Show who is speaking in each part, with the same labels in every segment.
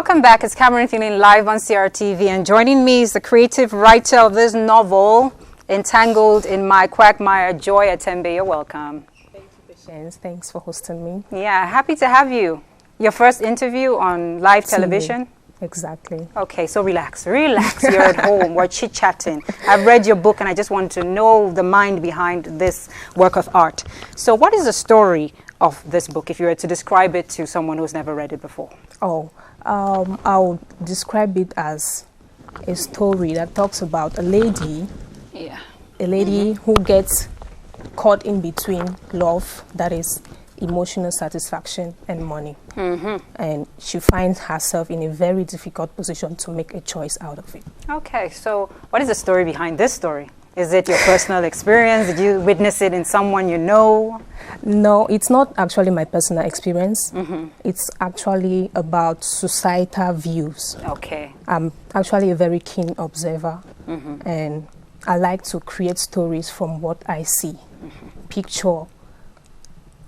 Speaker 1: Welcome back. It's Cameroon Feeling live on CRTV, and joining me is the creative writer of this novel, Entangled in My Quagmire, Joy Atembe. You're welcome.
Speaker 2: Thank you, Patience. Thanks for hosting me.
Speaker 1: Yeah, happy to have you. Your first interview on live television?
Speaker 2: Exactly.
Speaker 1: Okay, so relax. You're at home. We're chit-chatting. I've read your book, and I just want to know the mind behind this work of art. So what is the story of this book, if you were to describe it to someone who's never read it before?
Speaker 2: I'll describe it as a story that talks about a lady, who gets caught in between love, that is emotional satisfaction, and money. And she finds herself in a very difficult position to make a choice out of it. Okay,
Speaker 1: so what is the story behind this story? Is it your personal experience? Did you witness it in someone you know?
Speaker 2: No, it's not actually my personal experience. It's actually about societal views.
Speaker 1: Okay.
Speaker 2: I'm actually a very keen observer, and I like to create stories from what I see. Picture,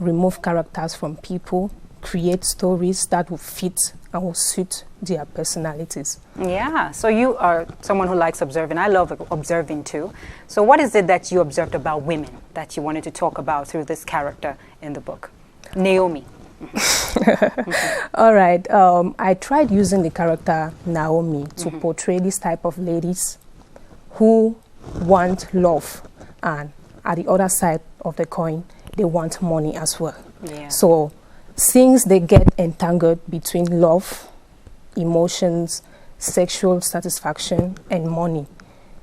Speaker 2: remove characters from people, create stories that will fit and will suit their personalities.
Speaker 1: Yeah, so you are someone who likes observing. I love observing too. So what is it that you observed about women that you wanted to talk about through this character in the book? Naomi.
Speaker 2: All right, I tried using the character Naomi to portray this type of ladies who want love, and at the other side of the coin, they want money as well.
Speaker 1: Yeah.
Speaker 2: So since they get entangled between love, emotions, sexual satisfaction, and money,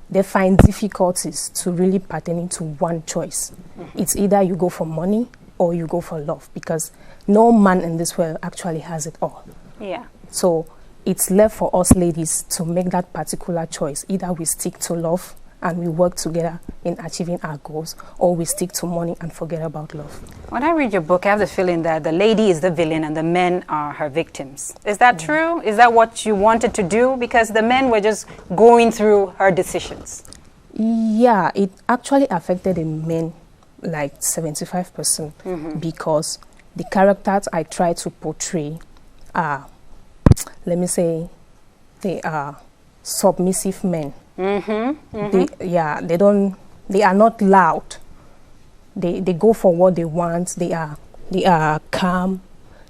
Speaker 2: they find difficulties to really pertaining to one choice. It's either you go for money or you go for love, because no man in this world actually has it all.
Speaker 1: Yeah.
Speaker 2: So it's left for us ladies to make that particular choice. Either we stick to love and we work together in achieving our goals, or we stick to money and forget about love.
Speaker 1: When I read your book, I have the feeling that the lady is the villain and the men are her victims. Is that true? Is that what you wanted to do? Because the men were just going through her decisions.
Speaker 2: Yeah, it actually affected the men like 75%, because the characters I try to portray are, let me say, they are submissive men. They are not loud. They go for what they want. They are calm.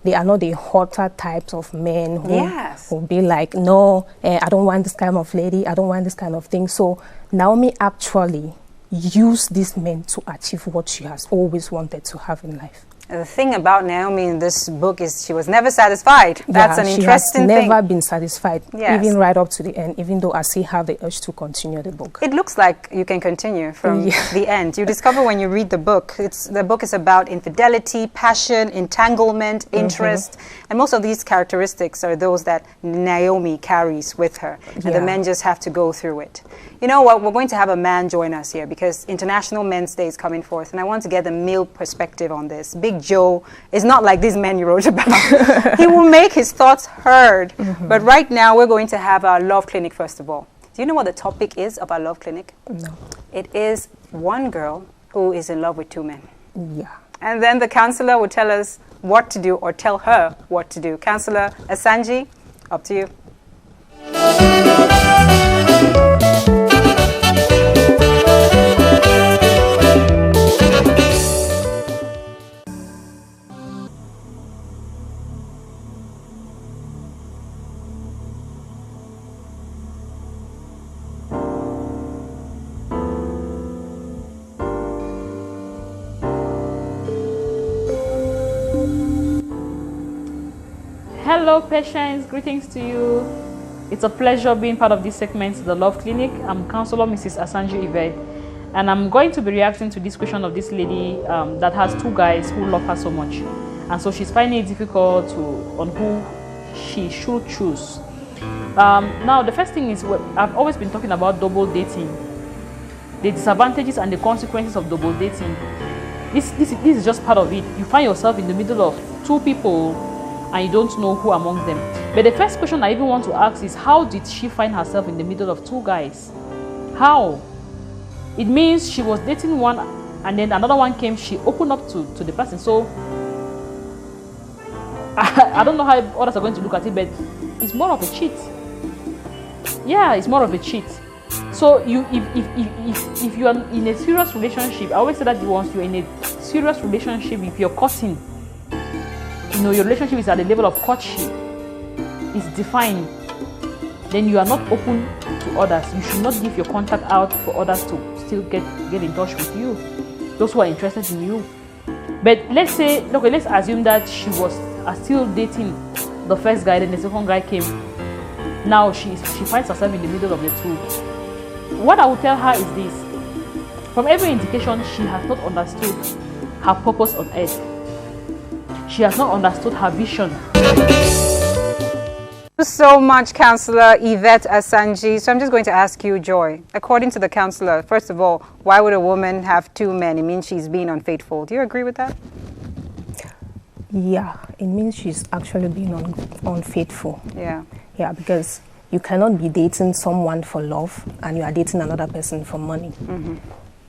Speaker 2: They are not the hotter types of men who will be like, no, I don't want this kind of lady. I don't want this kind of thing. So Naomi actually used these men to achieve what she has always wanted to have in life.
Speaker 1: The thing about Naomi in this book is she was never satisfied. That's an interesting thing.
Speaker 2: She has never been satisfied, even right up to the end, even though I still have the urge to continue the book.
Speaker 1: It looks like you can continue from the end. You discover when you read the book, the book is about infidelity, passion, entanglement, interest, and most of these characteristics are those that Naomi carries with her, and the men just have to go through it. You know what, we're going to have a man join us here because International Men's Day is coming forth, and I want to get the male perspective on this. Big Joe is not like these men you wrote about. He will make his thoughts heard. But right now, we're going to have our love clinic first of all. Do you know what the topic is of our love clinic?
Speaker 2: No.
Speaker 1: It is one girl who is in love with two men.
Speaker 2: Yeah.
Speaker 1: And then the counselor will tell us what to do, or tell her what to do. Counselor Asanji, up to you.
Speaker 3: Hello Patience, greetings to you. It's a pleasure being part of this segment, The Love Clinic. I'm Counselor Mrs. Asanji Yvette, and I'm going to be reacting to this question of this lady that has two guys who love her so much, and so she's finding it difficult on who she should choose. Now the first thing is, I've always been talking about double dating, the disadvantages and the consequences of double dating. This is just part of it. You find yourself in the middle of two people and you don't know who among them. But the first question I even want to ask is, how did she find herself in the middle of two guys? How? It means she was dating one and then another one came, she opened up to the person. So I don't know how others are going to look at it, but it's more of a cheat. Yeah, it's more of a cheat. So if you are in a serious relationship, I always say that once you're in a serious relationship, if you're courting, you know, your relationship is at the level of courtship, it's defined, then you are not open to others. You should not give your contact out for others to still get in touch with you, those who are interested in you. But let's say, okay, let's assume that she was still dating the first guy, then the second guy came. Now she finds herself in the middle of the two. What I will tell her is this: from every indication, she has not understood her purpose on earth. She has not understood her vision.
Speaker 1: Thank you so much, Councillor Yvette Asanji. So I'm just going to ask you, Joy, according to the councillor, first of all, why would a woman have two men? It means she's being unfaithful. Do you agree with that?
Speaker 2: Yeah, it means she's actually being unfaithful.
Speaker 1: Yeah.
Speaker 2: Yeah, because you cannot be dating someone for love and you are dating another person for money.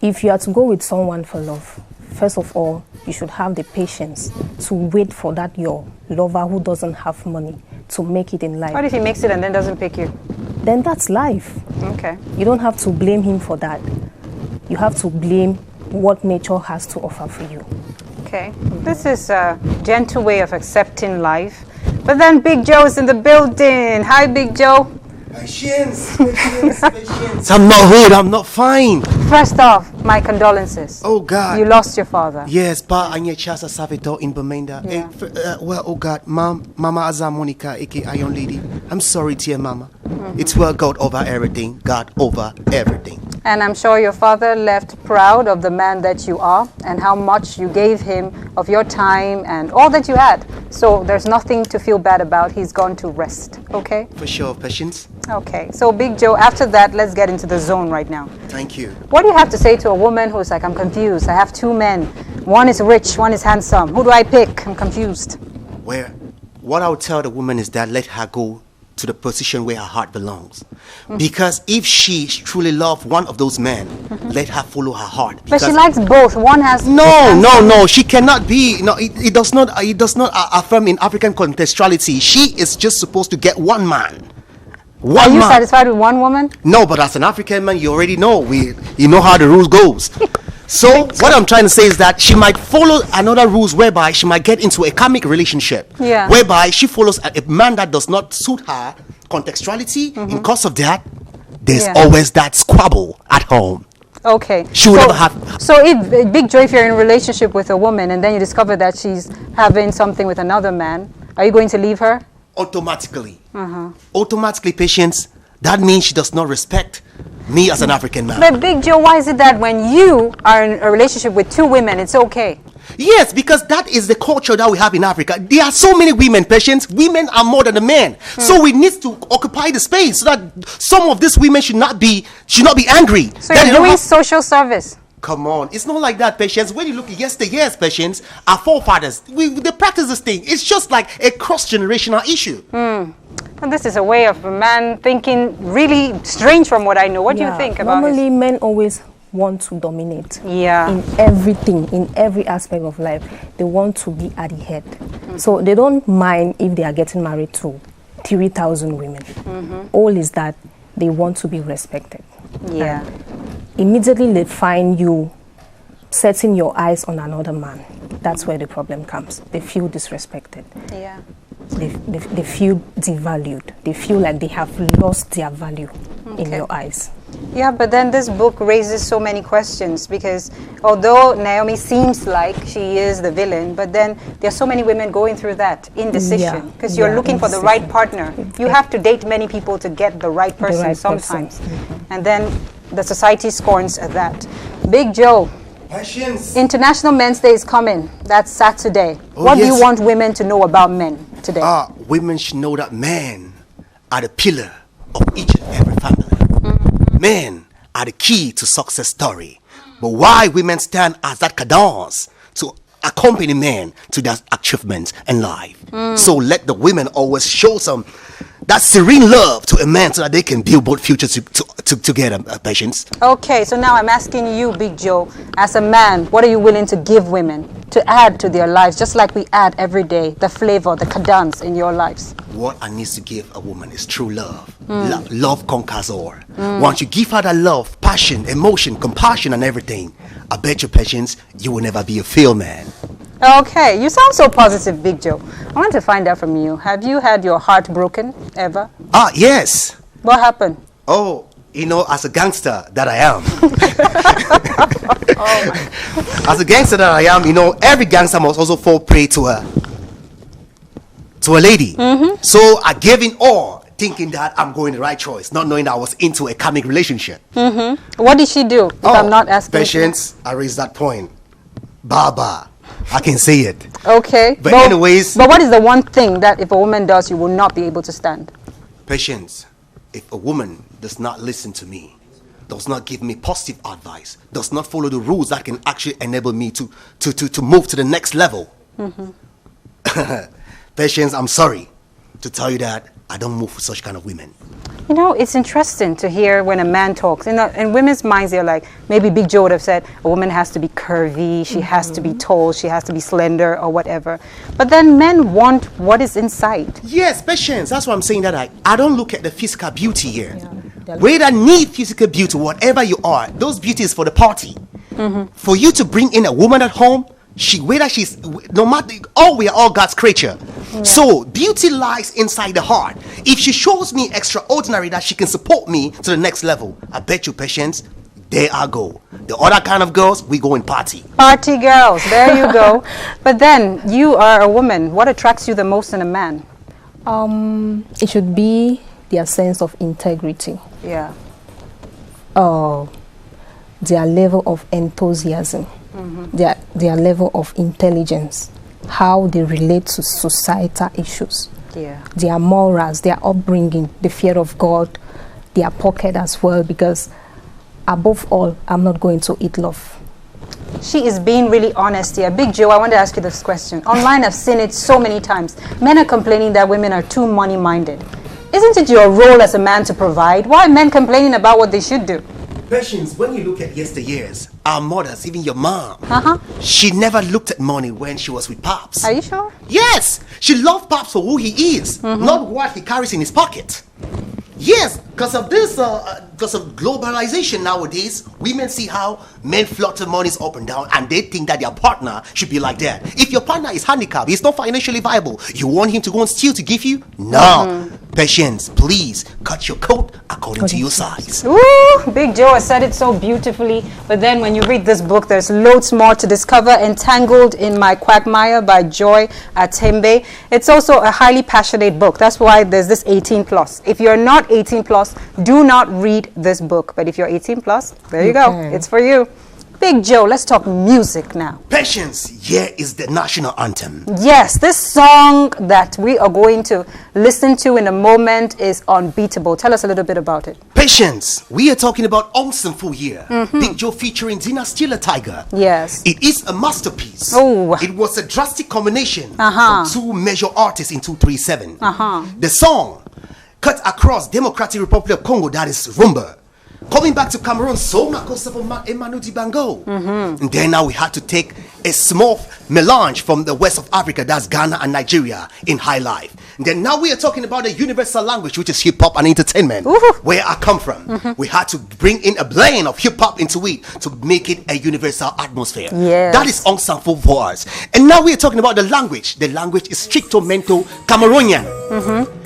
Speaker 2: If you are to go with someone for love, first of all, you should have the patience to wait for that your lover who doesn't have money to make it in life.
Speaker 1: What if he makes it and then doesn't pick you?
Speaker 2: Then that's life.
Speaker 1: Okay.
Speaker 2: You don't have to blame him for that. You have to blame what nature has to offer for you.
Speaker 1: Okay. This is a gentle way of accepting life. But then Big Joe is in the building. Hi, Big Joe.
Speaker 4: Patience. I'm not hood. I'm not fine.
Speaker 1: First off, my condolences.
Speaker 4: Oh God.
Speaker 1: You lost your father.
Speaker 4: Yes, but Anya Chasa Savito in Bamenda.
Speaker 1: Yeah.
Speaker 4: Well, oh God, Mama Azam Monica, aka Iron Lady. I'm sorry, dear Mama. It's well God over everything. God over everything.
Speaker 1: And I'm sure your father left proud of the man that you are and how much you gave him of your time and all that you had. So there's nothing to feel bad about. He's gone to rest. Okay?
Speaker 4: For sure, Patience.
Speaker 1: Okay. So Big Joe, after that, let's get into the zone right now.
Speaker 4: Thank you.
Speaker 1: What do you have to say to a woman who's like, I'm confused. I have two men. One is rich, one is handsome. Who do I pick? I'm confused.
Speaker 4: Well, what I would tell the woman is that let her go to the position where her heart belongs. Because if she truly loves one of those men, let her follow her heart.
Speaker 1: But she likes both. One has...
Speaker 4: No. She cannot be... No, it does not affirm in African contextuality. She is just supposed to get one man.
Speaker 1: Are you satisfied with one woman?
Speaker 4: No, but as an African man, you already know. You know how the rules goes. So what I'm trying to say is that she might follow another rules whereby she might get into a karmic relationship.
Speaker 1: Yeah.
Speaker 4: Whereby she follows a man that does not suit her contextuality. In cause of that, there's always that squabble at home.
Speaker 1: Okay.
Speaker 4: She will never have...
Speaker 1: So if Big Joe, if you're in a relationship with a woman and then you discover that she's having something with another man, are you going to leave her?
Speaker 4: Automatically. Automatically, Patience. That means she does not respect me as an African man.
Speaker 1: But Big Joe, why is it that when you are in a relationship with two women, it's okay?
Speaker 4: Yes, because that is the culture that we have in Africa. There are so many women, Patience. Women are more than the men. So we need to occupy the space so that some of these women should not be angry.
Speaker 1: So you're doing social service?
Speaker 4: Come on, it's not like that, Patience. When you look at yesteryears, Patience, our forefathers, they practice this thing. It's just like a cross-generational issue.
Speaker 1: And this is a way of a man thinking really strange from what I know. What do you think about it?
Speaker 2: Normally, men always want to dominate.
Speaker 1: Yeah.
Speaker 2: In everything, in every aspect of life, they want to be at the head. So they don't mind if they are getting married to 3,000 women. All is that they want to be respected.
Speaker 1: Yeah.
Speaker 2: And immediately they find you setting your eyes on another man. That's where the problem comes. They feel disrespected.
Speaker 1: Yeah.
Speaker 2: They feel devalued. They feel like they have lost their value in your eyes.
Speaker 1: Yeah, but then this book raises so many questions because although Naomi seems like she is the villain, but then there are so many women going through that indecision because you're looking for the right partner. You have to date many people to get the right person sometimes. And then the society scorns that. Big Joe.
Speaker 4: Patience.
Speaker 1: International Men's Day is coming. That's Saturday. What do you want women to know about men today?
Speaker 4: Women should know that men are the pillar of each and every family. Men are the key to success story. But why women stand as that cadence to accompany men to their achievements in life. So let the women always show some that serene love to a man so that they can build both futures together, Patience.
Speaker 1: Okay, so now I'm asking you, Big Joe, as a man, what are you willing to give women to add to their lives, just like we add every day, the flavor, the cadence in your lives?
Speaker 4: What I need to give a woman is true love. Love conquers all. Once you give her that love, passion, emotion, compassion, and everything, I bet you, Patience, you will never be a failed man.
Speaker 1: Okay, you sound so positive, Big Joe. I want to find out from you. Have you had your heart broken ever?
Speaker 4: Yes.
Speaker 1: What happened?
Speaker 4: Oh, you know, as a gangster that I am. As a gangster that I am, you know, every gangster must also fall prey to a lady. So I gave in all, thinking that I'm going the right choice, not knowing that I was into a karmic relationship.
Speaker 1: What did she do, if I'm not asking?
Speaker 4: Patience, I raised that point. Baba. I can say it.
Speaker 1: Okay.
Speaker 4: But anyways.
Speaker 1: But what is the one thing that if a woman does, you will not be able to stand?
Speaker 4: Patience. If a woman does not listen to me, does not give me positive advice, does not follow the rules that can actually enable me to move to the next level. Patience, I'm sorry to tell you that I don't move for such kind of women.
Speaker 1: You know, it's interesting to hear when a man talks. In women's minds, they're like, maybe Big Joe would have said, a woman has to be curvy, she has to be tall, she has to be slender, or whatever. But then men want what is inside.
Speaker 4: Yes, Patience, that's why I'm saying that I don't look at the physical beauty here. Whether need physical beauty, whatever you are, those beauty is for the party. For you to bring in a woman at home, no matter, we are all God's creature. So beauty lies inside the heart. If she shows me extraordinary that she can support me to the next level, I bet you, Patience, there I go. The other kind of girls, we go in party. Party
Speaker 1: girls, there you go. But then you are a woman. What attracts you the most in a man?
Speaker 2: It should be their sense of integrity.
Speaker 1: Yeah.
Speaker 2: Their level of enthusiasm. Their level of intelligence, how they relate to societal issues, their morals, their upbringing, the fear of God, their pocket as well, because above all, I'm not going to eat love.
Speaker 1: She is being really honest here. Big Joe, I want to ask you this question. Online, I've seen it so many times. Men are complaining that women are too money-minded. Isn't it your role as a man to provide? Why are men complaining about what they should do?
Speaker 4: Patience, when you look at yesteryears, our mothers, even your mom, she never looked at money when she was with Pops.
Speaker 1: Are you sure?
Speaker 4: Yes, she loved Pops for who he is, not what he carries in his pocket. Yes, because of this, because of globalization nowadays, women see how men flock to monies up and down, and they think that their partner should be like that. If your partner is handicapped, he's not financially viable, you want him to go and steal to give you? No. Patience, please cut your coat according to your size.
Speaker 1: Ooh, Big Joe has said it so beautifully. But then when you read this book, there's loads more to discover. Entangled in My Quagmire by Joy Atembe. It's also a highly passionate book. That's why there's this 18+. If you're not 18+, do not read this book. But if you're 18+, there you go. It's for you. Big Joe, let's talk music now.
Speaker 4: Patience, here is the national anthem.
Speaker 1: Yes, this song that we are going to listen to in a moment is unbeatable. Tell us a little bit about it.
Speaker 4: Patience, we are talking about Joe On't S'en Fout here. Big Joe featuring Dynasty La Tiger.
Speaker 1: Yes.
Speaker 4: It is a masterpiece.
Speaker 1: Oh.
Speaker 4: It was a drastic combination of two major artists in 237. The song cut across Democratic Republic of Congo, that is Rumba. Coming back to Cameroon, Emmanuel Dibango. And then now we had to take a small melange from the west of Africa, that's Ghana and Nigeria, in High Life. And then now we are talking about a universal language, which is hip-hop and entertainment, where I come from. We had to bring in a blend of hip-hop into it to make it a universal atmosphere. That is Joe On't S'en Fout for us. And now we are talking about the language. The language is stricto-mento Cameroonian.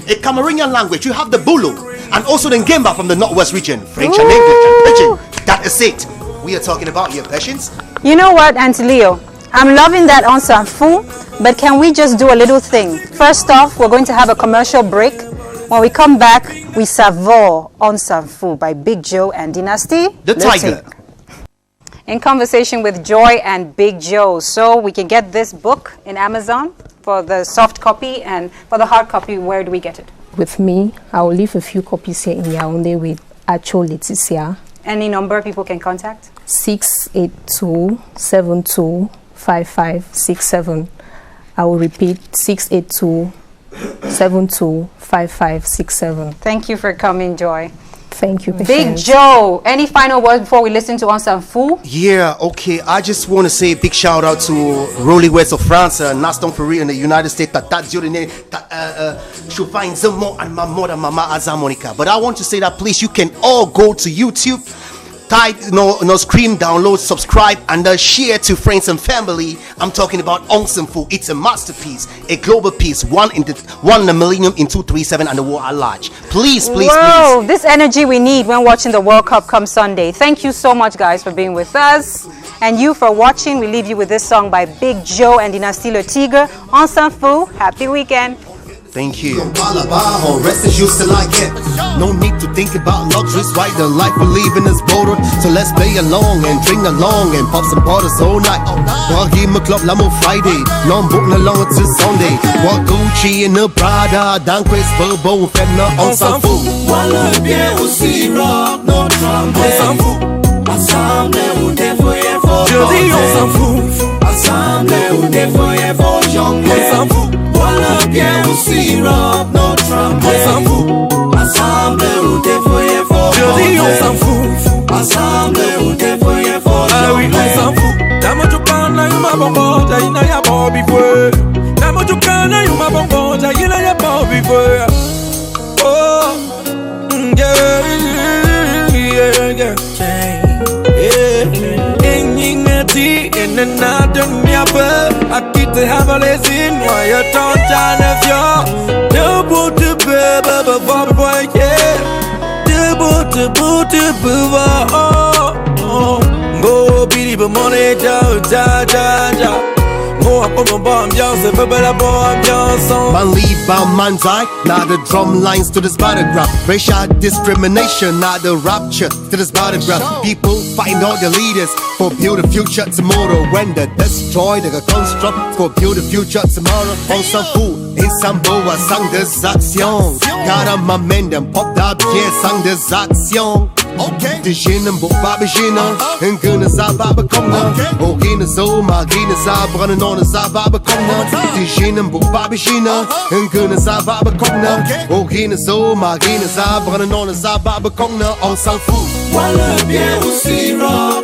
Speaker 4: A Cameroonian language. You have the Bulu and also the Ngemba from the Northwest region. French and English and Pidgin. That is it. We are talking about your Patience.
Speaker 1: You know what, Auntie Leo? I'm loving that Joe On't S'en Fout, but can we just do a little thing? First off, we're going to have a commercial break. When we come back, we savour Joe On't S'en Fout by Big Joe and Dynasty
Speaker 4: The Tiger.
Speaker 1: In conversation with Joy and Big Joe. So we can get this book in Amazon for the soft copy, and for the hard copy, where do we get it?
Speaker 2: With me, I will leave a few copies here in Yaoundé with Acho Leticia.
Speaker 1: Any number people can contact?
Speaker 2: 682-725567. I will repeat, 682 725567.
Speaker 1: Thank you for coming, Joy.
Speaker 2: Thank you,
Speaker 1: Big
Speaker 2: Patience.
Speaker 1: Joe, any final words before we listen to On't S'en Fout?
Speaker 4: Yeah, okay. I just want to say a big shout out to Rolly West of France, Naston Paris in the United States, Tata Diorine, Chopin Zemo, and Mamoda Mama Azamonica. But I want to say that please, you can all go to YouTube, type, scream, download, subscribe, and share to friends and family. I'm talking about On't S'en Fout. It's a masterpiece, a global piece, one in the millennium in 237 and the world at large. Please, please,
Speaker 1: Whoa,
Speaker 4: please.
Speaker 1: this energy we need when watching the World Cup come Sunday. Thank you so much, guys, for being with us. And you for watching. We leave you with this song by Big Joe and Dynastie Le Tigre. On't S'en Fout. Happy weekend.
Speaker 4: Thank you. Rest as used to like it. No need to think about luxuries, right? The life we live in is border. So let's play along and drink along and pop some bottles all night. Walk in my club, on Friday. Non book along until Sunday. Walk Gucci in the Prada. Dans Chris Bobo, Femna, on s'en fout.
Speaker 5: Voilà bien aussi rock, no trump. On s'en fout. Ensemble, on défouille fort. Je dis on s'en fout. Ensemble, on défouille fort. On s'en fout. Voilà bien aussi rock, no trump. On s'en fout. Ensemble, on défouille fort. Je dis on s'en fout. Ensemble, on défouille fort. Ah oui, on s'en fout. Dama chukana yuma bongo, jaina ya bobi fwe. Dama chukana yuma bongo, jaina ya bobi fwe. Oh, yeah, yeah, yeah. In another miapa, I keep the hammers in while you're talking of your double to baba, boy, yeah, double to boot, oh, go be the money, ja. Man
Speaker 4: leave by man's eye, now the drum lines to this battleground. Racial discrimination, now the rapture to this battleground. People find all the leaders for build a future tomorrow. When they destroy the construct for build a future tomorrow. On s'en fout, et Samboa sang des actions. Caramba mendem pop da bier sang des actions. Okay. De zinnen bo babe zinnen, en kunnen za babe komen. Ogine zo, maar gine za branden on za babe komen. De zinnen bo babe zinnen, en kunnen za babe komen. Ogine zo, maar gine za branden on za babe komen. On s'en fout.
Speaker 5: Voilà bien aussi rock.